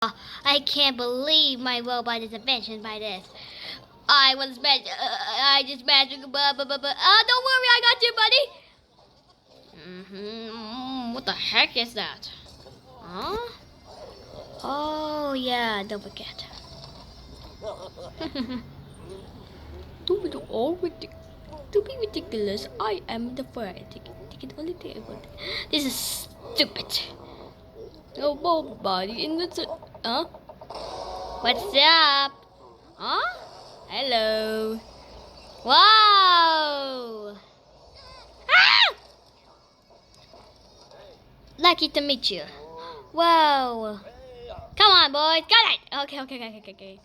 I can't believe my robot is invented by this. I was I just magic. Don't worry, I got you, buddy. What the heck is that? Huh? Oh yeah, don't forget. To be ridiculous, I am the fire ticket. Only table. This is stupid. Nobody in the huh? What's up? Huh? Hello. Wow. Ah! Lucky to meet you. Wow. Come on, boys. Got it. Okay.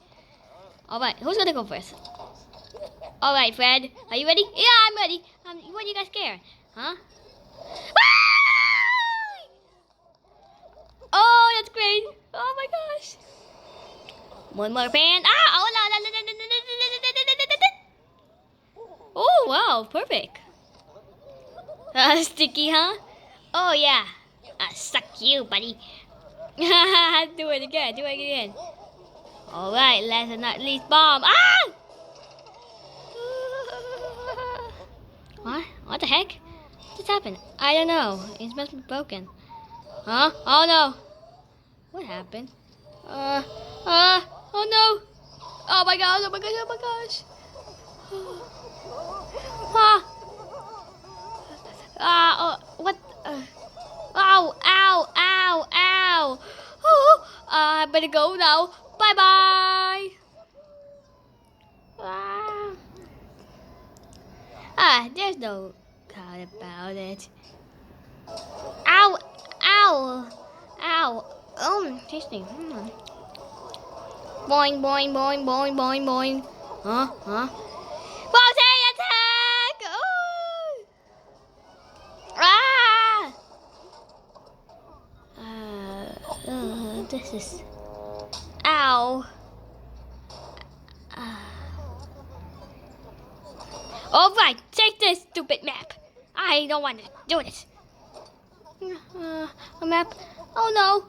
All right. Who's gonna go first? All right, Fred. Are you ready? Yeah, I'm ready. What are you guys scared? Huh? Oh, that's great. Oh my gosh. One more pan. Ah! Oh no! Oh wow, perfect. Sticky, huh? Oh yeah. Suck you, buddy. Do it again. All right, last but not least, bomb. Ah! What the heck? What just happened? I don't know. It must be broken. Huh? Oh no. What happened? Oh no. Oh my gosh. What? Ow. Oh, I better go now. Bye bye. There's no doubt about it. Ow. Tasting. Boing. Huh? Bullseye attack! Oh! This is. Ow. Alright, take this stupid map. I don't want to do this. A map. Oh no.